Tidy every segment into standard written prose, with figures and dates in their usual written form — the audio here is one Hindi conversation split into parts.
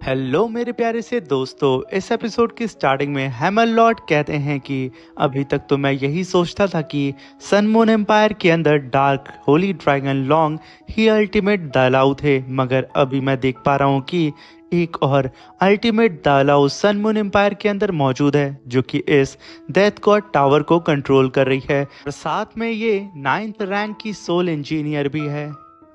हेलो मेरे प्यारे से दोस्तों। इस एपिसोड की स्टार्टिंग में हैमरलॉर्ड कहते हैं कि अभी तक तो मैं यही सोचता था कि सन मून एम्पायर के अंदर डार्क होली ड्रैगन लॉन्ग ही अल्टीमेट दालाऊ थे, मगर अभी मैं देख पा रहा हूँ कि एक और अल्टीमेट दालाऊ सन मून एम्पायर के अंदर मौजूद है, जो कि इस डेथ गॉड टावर को कंट्रोल कर रही है और साथ में ये 9th रैंक की सोल इंजीनियर भी है।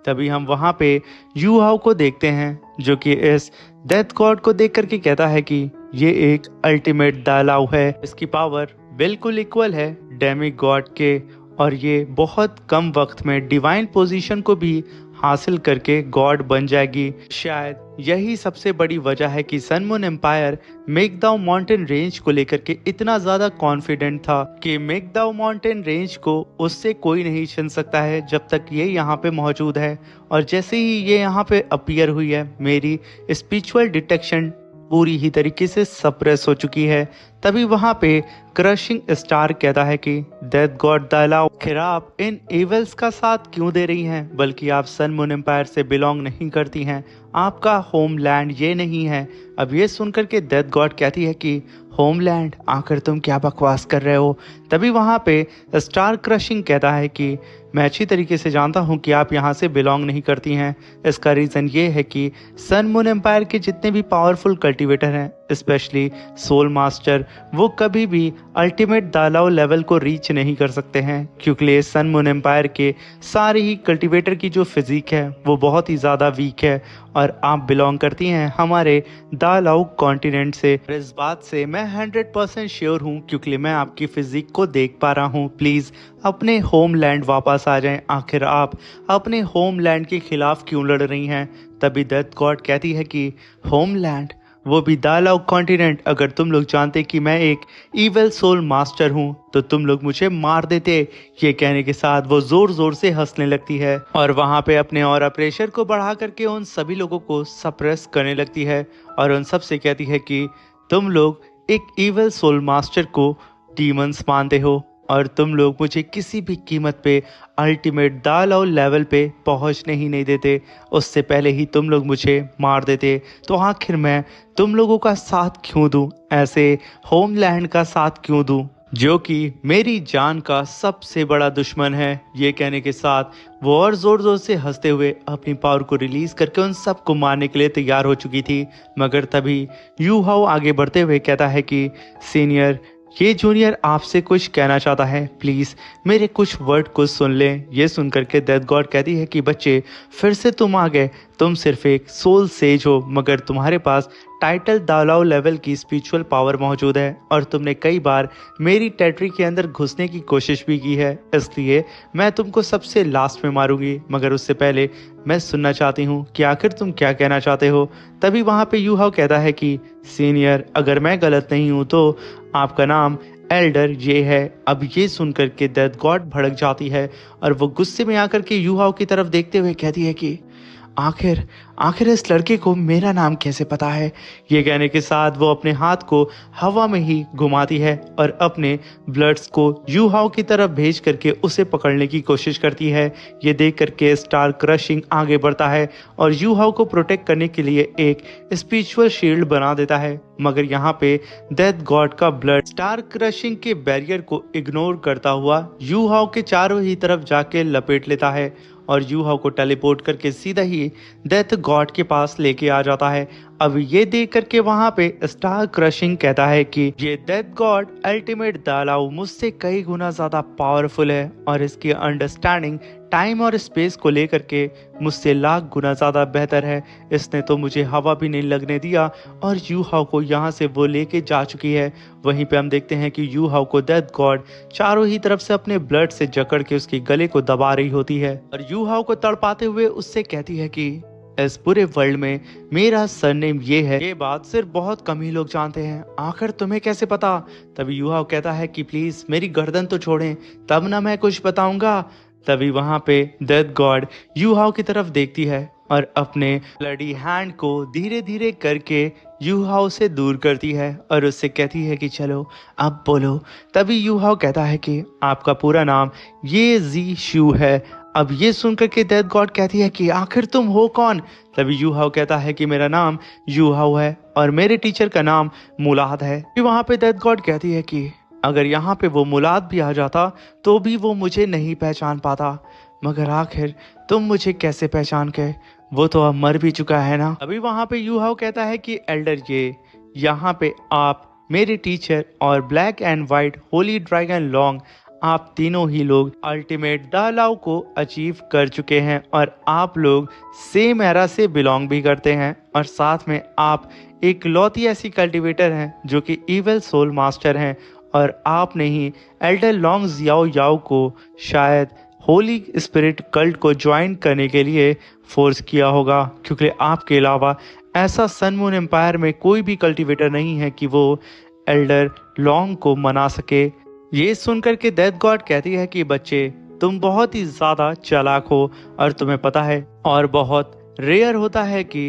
तभी हम वहां पे यू हाउ को देखते हैं, जो कि इस डेथ गॉड को देख करके कहता है कि ये एक अल्टीमेट दालाव है, इसकी पावर बिल्कुल इक्वल है डेमी गॉड के, और ये बहुत कम वक्त में डिवाइन पोजीशन को भी हासिल करके गॉड बन जाएगी। शायद यही सबसे बड़ी वजह है कि सन मून एम्पायर मेकदाउ माउंटेन रेंज को लेकर के इतना ज्यादा कॉन्फिडेंट था कि मेकदाउ माउंटेन रेंज को उससे कोई नहीं छीन सकता है जब तक ये यहाँ पे मौजूद है। और जैसे ही ये यहाँ पे अपीयर हुई है, मेरी स्पिरिचुअल डिटेक्शन पूरी ही तरीके से सप्रेस हो चुकी है। तभी वहां पे क्रशिंग स्टार कहता है कि डेथ गॉड दालाओ, आखिर आप इन एवल्स का साथ क्यों दे रही हैं? बल्कि आप सन मून एम्पायर से बिलोंग नहीं करती हैं, आपका होमलैंड ये नहीं है। अब ये सुनकर के डेथ गॉड कहती है कि होमलैंड, आखिर तुम क्या बकवास कर रहे हो? तभी वहां पे स्टार क्रशिंग कहता है कि मैं अच्छी तरीके से जानता हूं कि आप यहाँ से बिलोंग नहीं करती हैं। इसका रीज़न ये है कि सन मून एम्पायर के जितने भी पावरफुल कल्टीवेटर हैं, स्पेशली सोल मास्टर, वो कभी भी अल्टीमेट दालाओ लेवल को रीच नहीं कर सकते हैं, क्योंकि सन मून एम्पायर के सारे ही कल्टीवेटर की जो फिजिक है वो बहुत ही ज़्यादा वीक है। और आप बिलोंग करती हैं हमारे दालाओ कॉन्टिनेंट से। इस बात से मैं 100% श्योर हूँ, क्योंकि मैं आपकी फिजिक को देख पा रहा हूँ। प्लीज़ अपने होमलैंड वापस आ जाएं। आखिर आप अपने होमलैंड के खिलाफ क्यों लड़ रही हैं? तभी डेथ गॉड कहती है कि होमलैंड, वो भी दालाओ कॉन्टिनेंट, अगर तुम लोग जानते कि मैं एक इविल सोल मास्टर हूँ तो तुम लोग मुझे मार देते। ये कहने के साथ वो जोर जोर से हंसने लगती है और वहां पे अपने और प्रेशर को बढ़ा करके उन सभी लोगों को सप्रेस करने लगती है और उन सब से कहती है कि तुम लोग एक इविल सोल मास्टर को डीमंस मानते हो और तुम लोग मुझे किसी भी कीमत पे अल्टीमेट दालाओ लेवल पे पहुंचने ही नहीं देते। उससे पहले ही तुम लोग मुझे मार देते, तो आखिर मैं तुम लोगों का साथ क्यों दूं? ऐसे होमलैंड का साथ क्यों दूं, जो कि मेरी जान का सबसे बड़ा दुश्मन है? ये कहने के साथ वो और जोर जोर से हंसते हुए अपनी पावर को रिलीज करके उन सबको मारने के लिए तैयार हो चुकी थी। मगर तभी यू हाउ आगे बढ़ते हुए कहता है कि सीनियर, ये जूनियर आपसे कुछ कहना चाहता है, प्लीज मेरे कुछ वर्ड को सुन लें। ये सुनकर के डेथ गॉड कहती है कि बच्चे, फिर से तुम आ गए। तुम सिर्फ एक सोल सेज हो, मगर तुम्हारे पास टाइटल दालाओ लेवल की स्पिरिचुअल पावर मौजूद है और तुमने कई बार मेरी टेरिटरी के अंदर घुसने की कोशिश भी की है। इसलिए मैं तुमको सबसे लास्ट में मारूंगी, मगर उससे पहले मैं सुनना चाहती हूँ कि आखिर तुम क्या कहना चाहते हो। तभी वहां पे यू हाउ कहता है कि सीनियर, अगर मैं गलत नहीं हूँ तो आपका नाम एल्डर ये है। अब ये सुनकर के डेथ गॉड भड़क जाती है और वो गुस्से में आकर के यू हाउ की तरफ देखते हुए कहती है कि आखिर आखिर इस लड़के को मेरा नाम कैसे पता है? ये कहने के साथ वो अपने हाथ को हवा में ही घुमाती है और अपने ब्लड्स को यू हाउ की तरफ भेज करके उसे पकड़ने की कोशिश करती है। ये देख करके स्टार क्रशिंग आगे बढ़ता है और यू हाउ को प्रोटेक्ट करने के लिए एक स्पिरिचुअल शील्ड बना देता है, मगर यहाँ पे डेथ गॉड का ब्लड स्टार क्रशिंग के बैरियर को इग्नोर करता हुआ यू हाउ के चारों ही तरफ जाके लपेट लेता है और यू हाउ को टेलीपोर्ट करके सीधा ही डेथ गॉड के पास लेके आ जाता है। अब ये देख करके वहां पे स्टार क्रशिंग कहता है कि ये डेथ गॉड अल्टीमेट दालाओ मुझसे कई गुना ज्यादा पावरफुल है और इसकी अंडरस्टैंडिंग टाइम और स्पेस को लेकर के मुझसे लाख गुना ज्यादा बेहतर है। इसने तो मुझे हवा भी नहीं लगने दिया और यू हाउ को यहाँ से वो लेके जा चुकी है। वहीं पे हम देखते हैं कि यू हाउ को डेथ गॉड चारों ही तरफ से अपने ब्लड से जकड़ के उसके गले को दबा रही होती है और यू हाउ को तड़पाते हुए उससे कहती है कि इस पूरे वर्ल्ड में मेरा सरनेम ये है। ये बात सिर्फ बहुत कम ही लोग जानते हैं, आखिर तुम्हें कैसे पता? तभी यू हाउ कहता है कि प्लीज मेरी गर्दन तो छोड़ें, तब ना मैं कुछ बताऊंगा। तभी वहां पे डेथ गॉड यू हाउ की तरफ देखती है और अपने ब्लडी हैंड को धीरे धीरे करके यू हाउ से दूर करती है और उससे कहती है कि चलो अब बोलो। तभी यू हाउ कहता है कि आपका पूरा नाम ये जी शू है, अब ये सुनकर के डेथ गॉड कहती है कि आखिर तुम हो कौन। तभी यू हाउ कहता है कि मेरा नाम यू हाउ है और मेरे टीचर का नाम मुलाद है। फिर वहां पे डेथ गॉड कहती है कि अगर यहाँ पे वो मुलाद भी आ जाता तो भी वो मुझे नहीं पहचान पाता, मगर आखिर तुम मुझे कैसे पहचान गए, वो तो अब मर भी चुका है ना। अभी वहां पे यू हाउ कहता है कि एल्डर ये यहाँ पे आप मेरे टीचर और black and white Holi dragon long, आप तीनों ही लोग अल्टीमेट दालाव को अचीव कर चुके हैं और आप लोग सेम एरा से बिलोंग भी करते हैं और साथ में आप एक लौती ऐसी कल्टीवेटर हैं जो कि इविल सोल मास्टर हैं और आपने ही एल्डर लॉन्ग जियाओ याओ को शायद होली स्पिरिट कल्ट को ज्वाइन करने के लिए फोर्स किया होगा, क्योंकि आपके अलावा ऐसा सन मून एम्पायर में कोई भी कल्टीवेटर नहीं है कि वो एल्डर लॉन्ग को मना सके। ये सुनकर के डेथ गॉड कहती है कि बच्चे तुम बहुत ही ज्यादा चालाक हो और तुम्हें पता है और बहुत रेयर होता है कि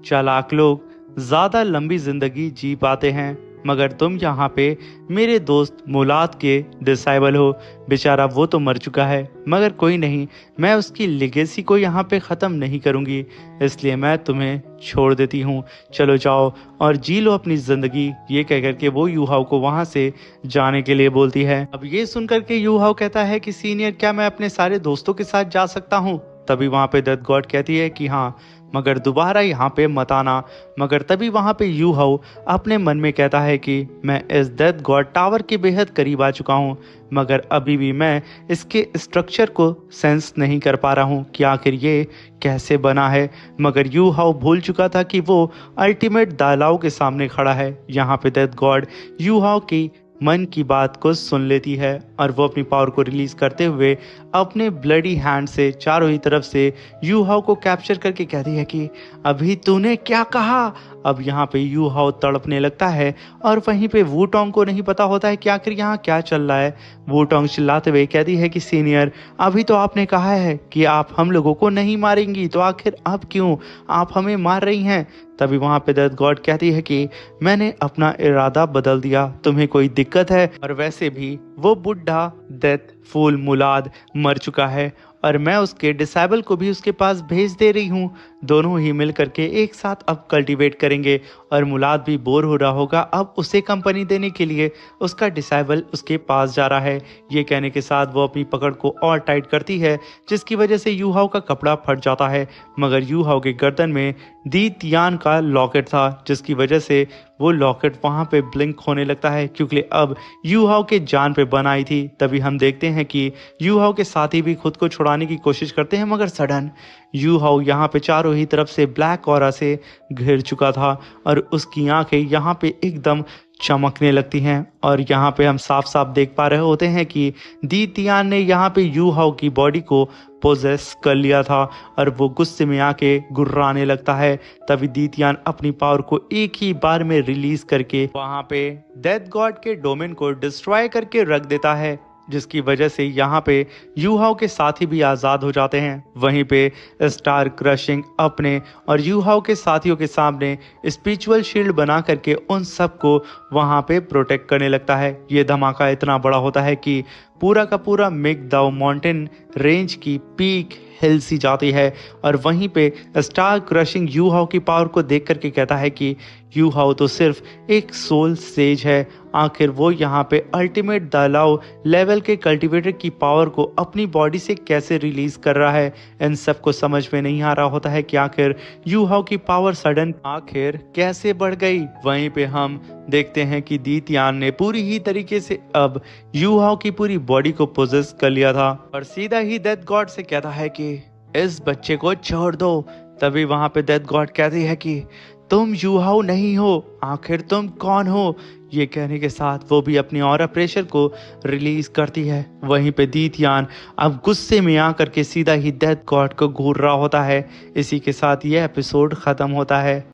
चालाक लोग ज्यादा लंबी जिंदगी जी पाते हैं, मगर तुम यहाँ पे मेरे दोस्त मुलाद के डिसाइबल हो। बेचारा वो तो मर चुका है, मगर कोई नहीं, मैं उसकी लेगेसी को यहाँ पे ख़त्म नहीं करूँगी, इसलिए मैं तुम्हें छोड़ देती हूँ, चलो जाओ और जी लो अपनी ज़िंदगी। ये कह करके वो यू हाउ को वहाँ से जाने के लिए बोलती है। अब ये सुनकर के यू हाउ कहता है कि सीनियर क्या मैं अपने सारे दोस्तों के साथ जा सकता हूँ। तभी वहाँ पे डेथ गॉड कहती है कि हाँ, मगर दोबारा यहाँ पे मत आना। मगर तभी वहाँ पे यू हाउ अपने मन में कहता है कि मैं इस डेथ गॉड टावर के बेहद करीब आ चुका हूँ, मगर अभी भी मैं इसके स्ट्रक्चर को सेंस नहीं कर पा रहा हूँ कि आखिर ये कैसे बना है। मगर यू हाउ भूल चुका था कि वो अल्टीमेट दालाव के सामने खड़ा है। यहाँ पे डेथ गॉड यू हाउ की मन की बात को सुन लेती है और वो अपनी पावर को रिलीज करते हुए अपने ब्लडी हैंड से चारों ही तरफ से यू हाउ को कैप्चर करके कहती है कि अभी तूने क्या कहा। अब यहाँ पे यू हाउ तड़पने लगता है और वहीं पे वूटोंग को नहीं पता होता है कि आखिर यहाँ क्या चल रहा है। वूटोंग चिल्लाते हुए कहती है कि सीनियर अभी तो आपने कहा है कि आप हम लोगों को नहीं मारेंगी, तो आखिर अब क्यों आप हमें मार रही हैं। तभी वहाँ पे डेथ गॉड कहती है कि मैंने अपना इरादा बदल दिया, तुम्हें कोई दिक्कत है। और वैसे भी वो बुढ़ा डेथ फूल मुलाद मर चुका है और मैं उसके डिसेबल को भी उसके पास भेज दे रही हूँ। दोनों ही मिल करके एक साथ अब कल्टीवेट करेंगे और मुलाद भी बोर हो रहा होगा, अब उसे कंपनी देने के लिए उसका डिसेबल उसके पास जा रहा है। ये कहने के साथ वो अपनी पकड़ को और टाइट करती है, जिसकी वजह से यू हाउ का कपड़ा फट जाता है। मगर यू हाउ के गर्दन में दी तियान का लॉकेट था, जिसकी वजह से वो लॉकेट वहाँ पे ब्लिंक होने लगता है, क्योंकि अब यू हाउ के जान पे बन आई थी। तभी हम देखते हैं कि यू हाउ के साथी भी खुद को छुड़ाने की कोशिश करते हैं, मगर सडन यू हाउ यहाँ पे चारों ही तरफ से ब्लैक ऑरा से घिर चुका था और उसकी आंखें यहाँ पे एकदम चमकने लगती हैं। और यहाँ पे हम साफ साफ देख पा रहे होते हैं कि दी तियान ने यहाँ पे यू हाउ की बॉडी को पोजेस कर लिया था और वो गुस्से में आके गुर्राने लगता है। तभी दी तियान अपनी पावर को एक ही बार में रिलीज करके वहाँ पे डेथ गॉड के डोमेन को डिस्ट्रॉय करके रख देता है, जिसकी वजह से यहाँ पे यू हाउ के साथी भी आज़ाद हो जाते हैं। वहीं पे स्टार क्रशिंग अपने और यू हाउ के साथियों के सामने स्पिरिचुअल शील्ड बना करके उन सबको वहाँ पे प्रोटेक्ट करने लगता है। ये धमाका इतना बड़ा होता है कि पूरा का पूरा मिगदाओ माउंटेन रेंज की पीक हिल सी जाती है और वहीं पे स्टार क्रशिंग यू हाउ की पावर को देख करके कहता है कि यू हाउ तो सिर्फ एक सोल सेज है, आखिर वो यहाँ पे अल्टीमेट दालाव लेवल के कल्टीवेटर की पावर को अपनी बॉडी से कैसे रिलीज कर रहा है। इन सब को समझ में नहीं आ रहा होता है कि आखिर यू हाउ की पावर सडन आखिर कैसे बढ़ गई। वहीं पे हम देखते हैं कि दी तियान ने पूरी ही तरीके से अब यू हाउ की पूरी बॉडी को पोजेस कर लिया था और सीधा ही डेथ गॉड से कहता है कि इस बच्चे को छोड़ दो। तभी वहां पे डेथ गॉड कहती है कि तुम यू हाउ नहीं हो, आखिर तुम कौन हो। ये कहने के साथ वो भी अपनी ऑरा प्रेशर को रिलीज करती है। वहीं पे दी तियान अब गुस्से में आकर के सीधा ही डेथ गॉड को घूर रहा होता है। इसी के साथ ये एपिसोड खत्म होता है।